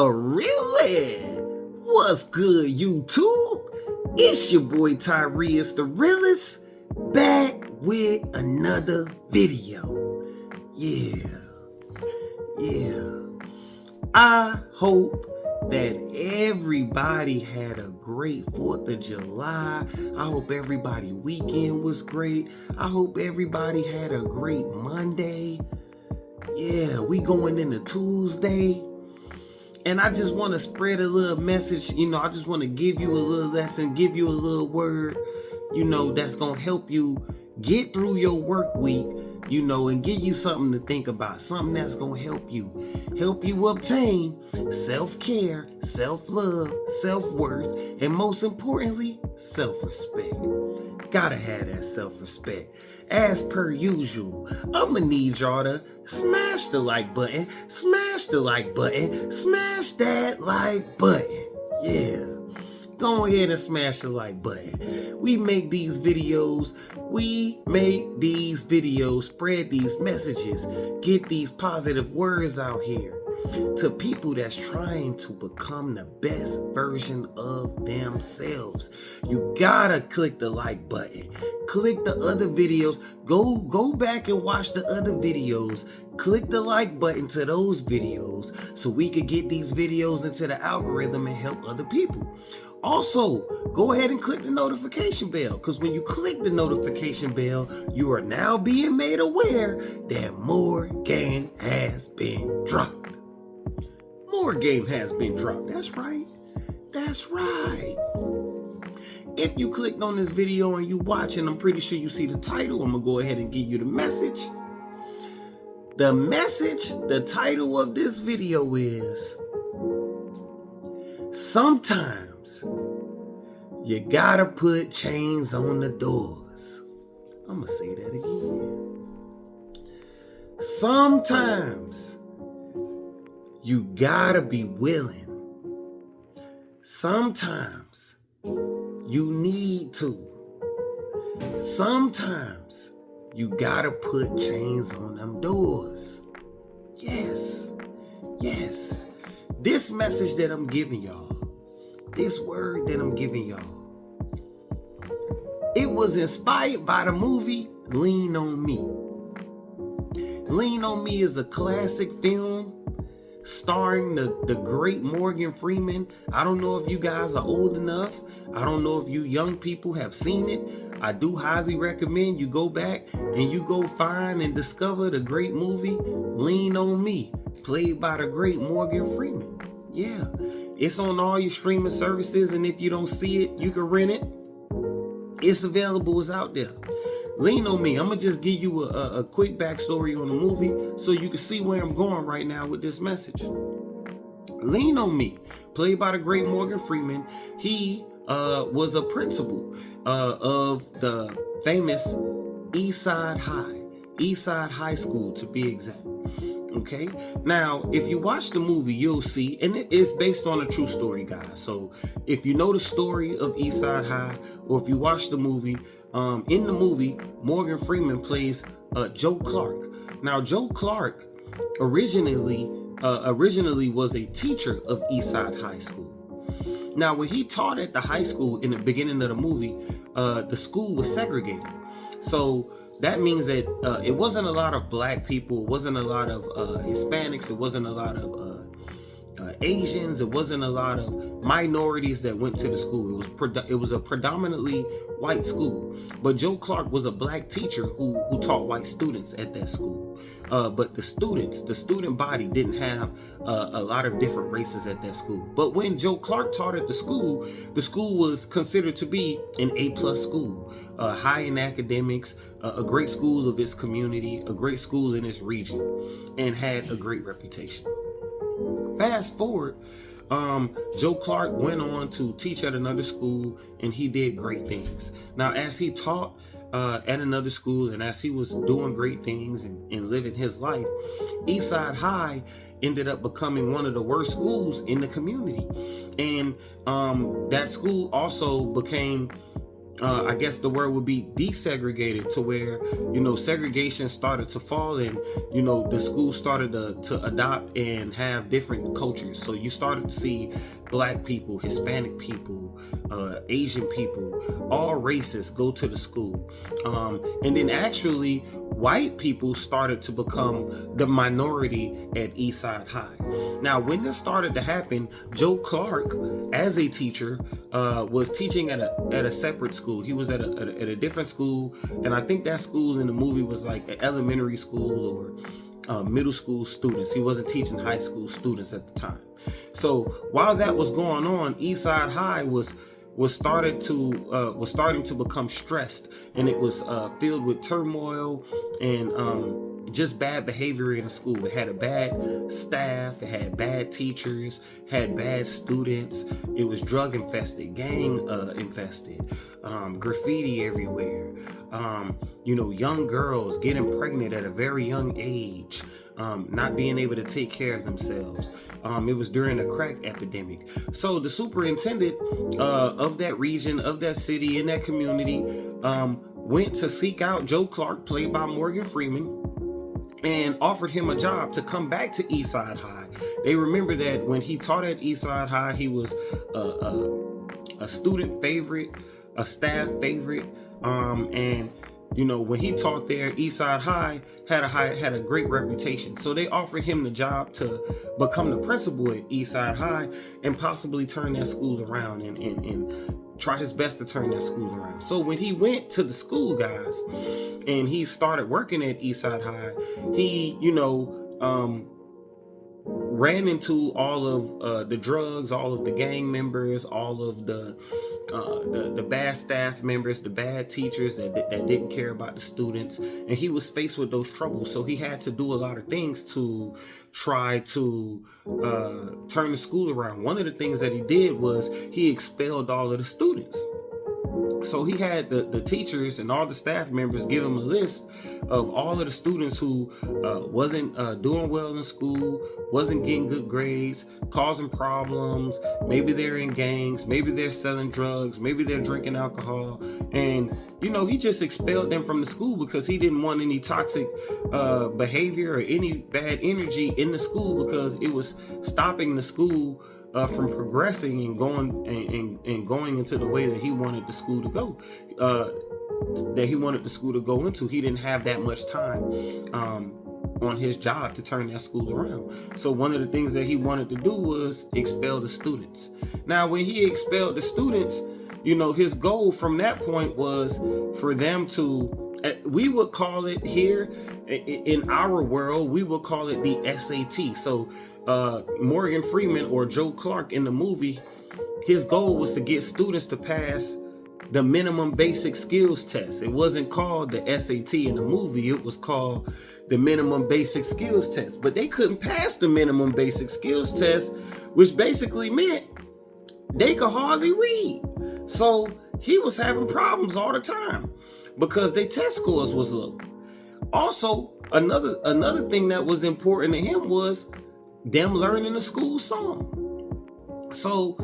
Really? What's good, YouTube? It's your boy Tyrias the realest, back with another video. Yeah. I hope that everybody had a great 4th of July. I hope everybody weekend was great. I hope everybody had a great Monday. Yeah, we going into Tuesday. And I just want to spread a little message. I just want to give you a little lesson, give you a little word, that's going to help you get through your work week, and give you something to think about, something that's going to help you obtain self-care, self-love, self-worth, and most importantly, self-respect. Gotta have that self-respect. As per usual, I'ma need y'all to smash the like button, smash the like button, smash that like button. Yeah. Go ahead and smash the like button. We make these videos, spread these messages, get these positive words out here to people that's trying to become the best version of themselves. You gotta click the like button. Click the other videos. Go back and watch the other videos. Click the like button to those videos so we could get these videos into the algorithm and help other people. Also, go ahead and click the notification bell, because when you click the notification bell, you are now being made aware that more game has been dropped. More game has been dropped. That's right. If you clicked on this video and you watching, I'm pretty sure you see the title. I'm going to go ahead and give you the message. The title of this video is Sometimes You Gotta Put Chains on the Doors. I'm going to say that again. Sometimes you gotta be willing. Sometimes you need to. Sometimes you gotta put chains on them doors. Yes. This message that I'm giving y'all, this word that I'm giving y'all, it was inspired by the movie Lean on Me. Lean on Me is a classic film starring the great Morgan Freeman. I don't know if you guys are old enough. I don't know if you young people have seen it. I do highly recommend you go back and you go find and discover the great movie Lean on Me, played by the great Morgan Freeman. Yeah, it's on all your streaming services, and if you don't see it, you can rent it. It's available. It's out there. Lean on Me. I'm going to just give you a quick backstory on the movie so you can see where I'm going right now with this message. Lean on Me, played by the great Morgan Freeman. He was a principal of the famous East Side High School to be exact. Okay, now if you watch the movie, you'll see, and it is based on a true story, guys. So if you know the story of East Side High, or if you watch the movie, in the movie, Morgan Freeman plays Joe Clark. Now, Joe Clark originally was a teacher of East Side High School. Now, when he taught at the high school in the beginning of the movie, the school was segregated. So that means that it wasn't a lot of black people, it wasn't a lot of Hispanics, it wasn't a lot of Asians, it wasn't a lot of minorities that went to the school. It was a predominantly white school. But Joe Clark was a black teacher who taught white students at that school. But the student body didn't have a lot of different races at that school. But when Joe Clark taught at the school was considered to be an A+ school, high in academics, a great school of its community, a great school in its region, and had a great reputation. Fast forward, Joe Clark went on to teach at another school, and he did great things. Now, as he taught at another school, and as he was doing great things and living his life, Eastside High ended up becoming one of the worst schools in the community. And that school also became I guess the word would be desegregated, to where, segregation started to fall, and, the school started to adopt and have different cultures. So you started to see Black people, Hispanic people, Asian people, all races go to the school. And then actually white people started to become the minority at Eastside High. Now, when this started to happen, Joe Clark, as a teacher, was teaching at a separate school. He was at a different school, and I think that school in the movie was like elementary schools or middle school students. He wasn't teaching high school students at the time. So while that was going on, Eastside High was starting to become stressed, and it was filled with turmoil and just bad behavior in the school. It had a bad staff, it had bad teachers, had bad students. It was drug infested, gang infested, graffiti everywhere. Young girls getting pregnant at a very young age, not being able to take care of themselves. It was during a crack epidemic. So the superintendent of that region, of that city, in that community, went to seek out Joe Clark, played by Morgan Freeman, and offered him a job to come back to Eastside High. They remember that when he taught at Eastside High, he was a student favorite, a staff favorite, and when he taught there, Eastside High had a great reputation. So they offered him the job to become the principal at Eastside High and possibly turn that school around and try his best to turn that school around. So when he went to the school, guys, and he started working at Eastside High, he, ran into all of the drugs, all of the gang members, all of the bad staff members, the bad teachers that didn't care about the students, and he was faced with those troubles. So he had to do a lot of things to try to turn the school around. One of the things that he did was he expelled all of the students. So he had the teachers and all the staff members give him a list of all of the students who wasn't doing well in school, wasn't getting good grades, causing problems. Maybe they're in gangs, maybe they're selling drugs, maybe they're drinking alcohol. And, he just expelled them from the school because he didn't want any toxic behavior or any bad energy in the school, because it was stopping the school from progressing and going into the way that he wanted the school to go, into. He didn't have that much time on his job to turn that school around. So one of the things that he wanted to do was expel the students. Now, when he expelled the students, his goal from that point was for them to, we would call it here in our world, we would call it the SAT. So Morgan Freeman, or Joe Clark in the movie, his goal was to get students to pass the minimum basic skills test. It wasn't called the SAT in the movie, it was called the minimum basic skills test. But they couldn't pass the minimum basic skills test, which basically meant they could hardly read. So he was having problems all the time because their test scores was low. Also, another thing that was important to him was them learning the school song. So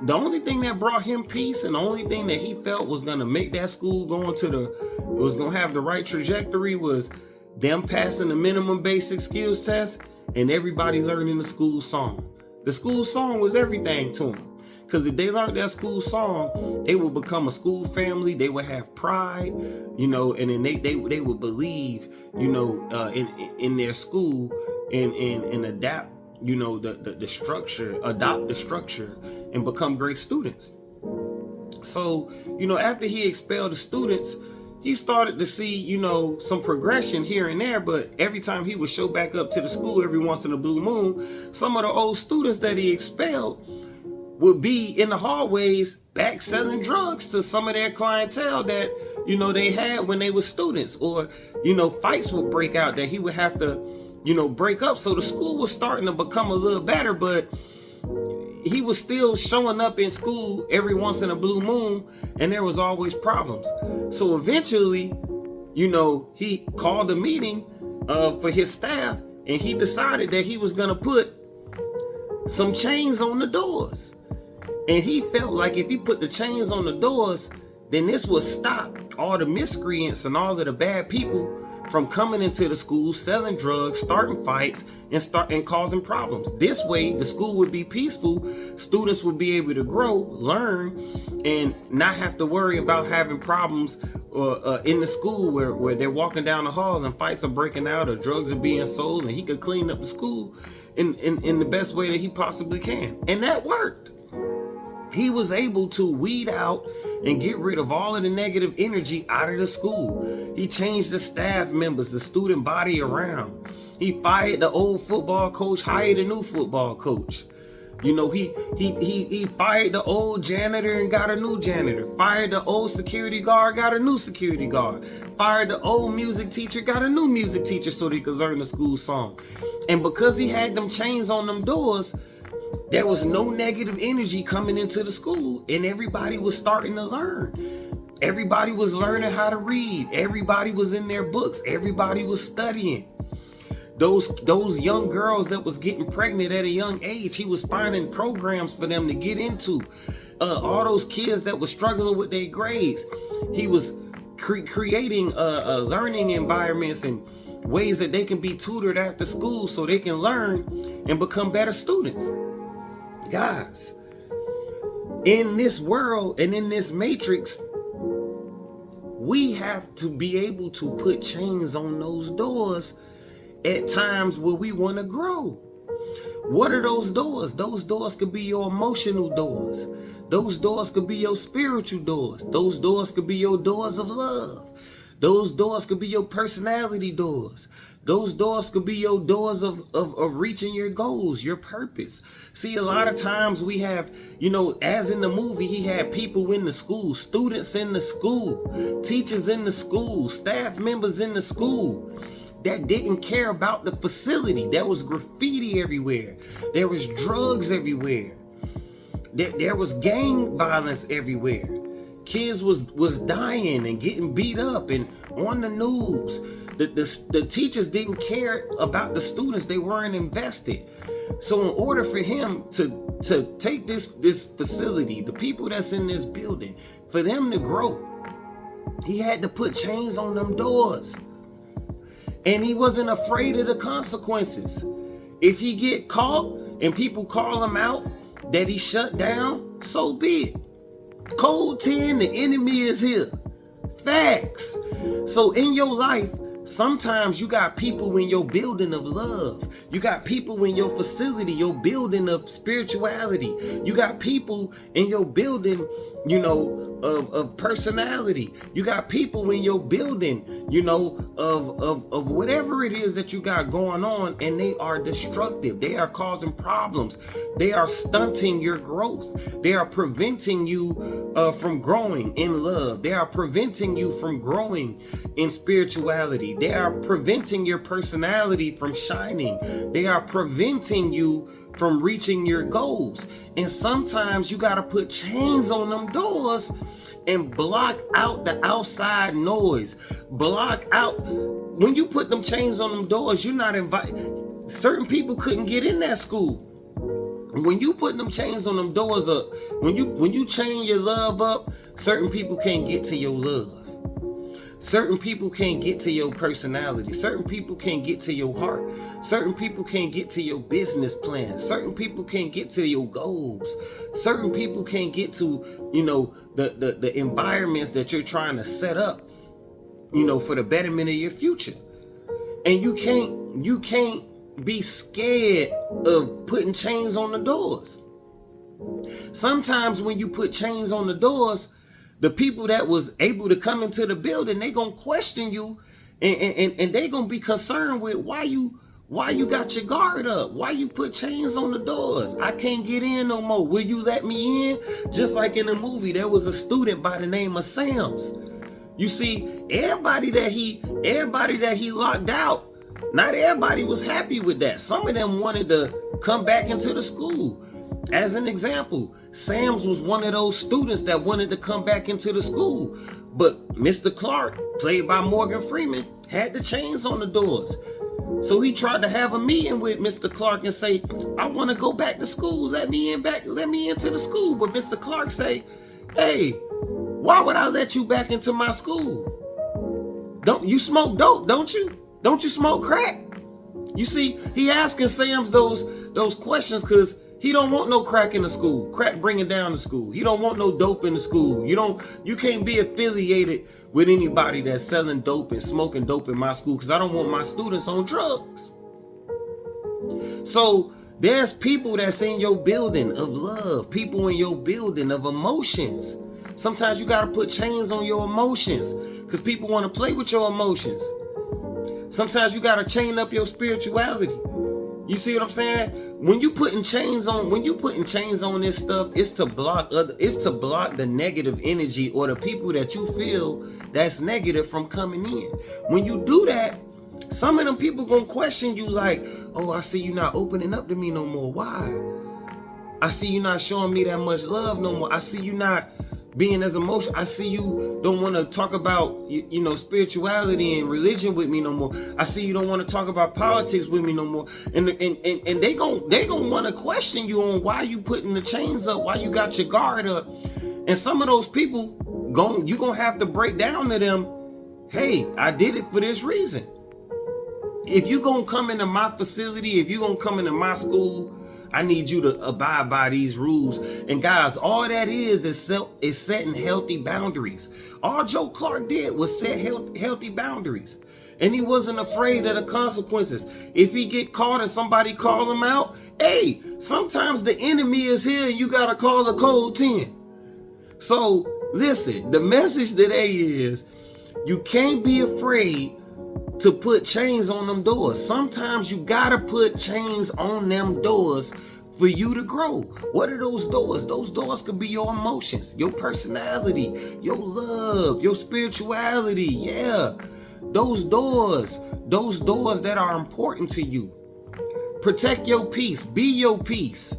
the only thing that brought him peace, and the only thing that he felt was going to make that school was going to have the right trajectory, was them passing the minimum basic skills test and everybody learning the school song. The school song was everything to him. Because if they learned that school song, they would become a school family. They would have pride, and then they would believe, in their school and adapt, the structure, adopt the structure, and become great students. So, after he expelled the students, he started to see, some progression here and there. But every time he would show back up to the school, every once in a blue moon, some of the old students that he expelled would be in the hallways back selling drugs to some of their clientele that, they had when they were students. Or, fights would break out that he would have to, break up. So the school was starting to become a little better, but he was still showing up in school every once in a blue moon, and there was always problems. So eventually, he called a meeting for his staff, and he decided that he was going to put some chains on the doors. And he felt like if he put the chains on the doors, then this will stop all the miscreants and all of the bad people from coming into the school, selling drugs, starting fights, and causing problems. This way, the school would be peaceful. Students would be able to grow, learn, and not have to worry about having problems in the school where they're walking down the hall and fights are breaking out or drugs are being sold, and he could clean up the school in the best way that he possibly can. And that worked. He was able to weed out and get rid of all of the negative energy out of the school. He changed the staff members, the student body around. He fired the old football coach, hired a new football coach. You know, he fired the old janitor and got a new janitor. Fired the old security guard, got a new security guard. Fired the old music teacher, got a new music teacher so they could learn the school song. And because he had them chains on them doors, there was no negative energy coming into the school, and everybody was starting to learn. Everybody was learning how to read. Everybody was in their books. Everybody was studying. Those young girls that was getting pregnant at a young age, he was finding programs for them to get into. All those kids that were struggling with their grades, he was creating learning environments and ways that they can be tutored after school so they can learn and become better students. Guys, in this world and in this matrix, we have to be able to put chains on those doors at times where we want to grow. What are those doors? Those doors could be your emotional doors. Those doors could be your spiritual doors. Those doors could be your doors of love. Those doors could be your personality doors. Those doors could be your doors of reaching your goals, your purpose. See, a lot of times we have, you know, as in the movie, he had people in the school, students in the school, teachers in the school, staff members in the school that didn't care about the facility. There was graffiti everywhere. There was drugs everywhere. There was gang violence everywhere. Kids was dying and getting beat up and on the news. The teachers didn't care about the students. They weren't invested. So in order for him to take this facility, the people that's in this building, for them to grow, he had to put chains on them doors. And he wasn't afraid of the consequences. If he get caught and people call him out that he shut down, so be it. Code 10, the enemy is here. Facts. So in your life, sometimes you got people in your building of love. You got people in your facility, your building of spirituality. You got people in your building, you know, of personality. You got people in your building, you know, of whatever it is that you got going on, and they are destructive. They are causing problems. They are stunting your growth. They are preventing you from growing in love. They are preventing you from growing in spirituality. They are preventing your personality from shining. They are preventing you from reaching your goals. And sometimes you got to put chains on them doors and block out the outside noise. Block out. When you put them chains on them doors, you're not invited. Certain people couldn't get in that school. When you put them chains on them doors up, when you chain your love up, certain people can't get to your love. Certain people can't get to your personality. Certain people can't get to your heart. Certain people can't get to your business plan. Certain people can't get to your goals. Certain people can't get to, you know, the environments that you're trying to set up, you know, for the betterment of your future. And you can't be scared of putting chains on the doors. Sometimes when you put chains on the doors, the people that was able to come into the building, they gonna question you, and they gonna be concerned with why you got your guard up, why you put chains on the doors. I can't get in no more. Will you let me in? Just like in the movie, there was a student by the name of Sam's. You see, everybody that he locked out, not everybody was happy with that. Some of them wanted to come back into the school. As an example, Sam's was one of those students that wanted to come back into the school. But Mr. Clark, played by Morgan Freeman, had the chains on the doors. So he tried to have a meeting with Mr. Clark and say, I want to go back to school. Let me into the school. But Mr. Clark say, hey, Why would I let you back into my school? Don't you smoke dope, don't you? Don't you smoke crack? You see, he asking Sam's those questions because he don't want no crack in the school. Crack bringing down the school. He don't want no dope in the school. You can't be affiliated with anybody that's selling dope and smoking dope in my school because I don't want my students on drugs. So there's people that's in your building of love, people in your building of emotions. Sometimes you got to put chains on your emotions because people want to play with your emotions. Sometimes you got to chain up your spirituality. You see what I'm saying? When you putting chains on this stuff, it's to block the negative energy or the people that you feel that's negative from coming in. When you do that, some of them people gonna question you like, oh, I see you not opening up to me no more. Why? I see you not showing me that much love no more. I see you not being as emotional. I see you don't want to talk about, spirituality and religion with me no more. I see you don't want to talk about politics with me no more. And they gonna want to question you on why you putting the chains up, why you got your guard up. And some of those people you gonna have to break down to them, hey, I did it for this reason. If you gonna come into my facility, if you gonna come into my school, I need you to abide by these rules. And guys, all that is setting healthy boundaries. All Joe Clark did was set healthy boundaries. And he wasn't afraid of the consequences. If he get caught and somebody call him out, hey, sometimes the enemy is here and you gotta call the code 10. So listen, the message today is you can't be afraid to put chains on them doors. Sometimes you gotta put chains on them doors for you to grow. What are those doors? Those doors could be your emotions, your personality, your love, your spirituality. Yeah, those doors that are important to you. Protect your peace, be your peace.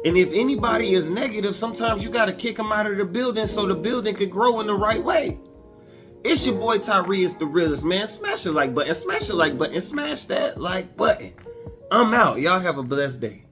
And if anybody is negative, sometimes you gotta kick them out of the building so the building could grow in the right way. It's your boy Tyrias, the realest, man. Smash the like button, smash the like button, smash that like button. I'm out. Y'all have a blessed day.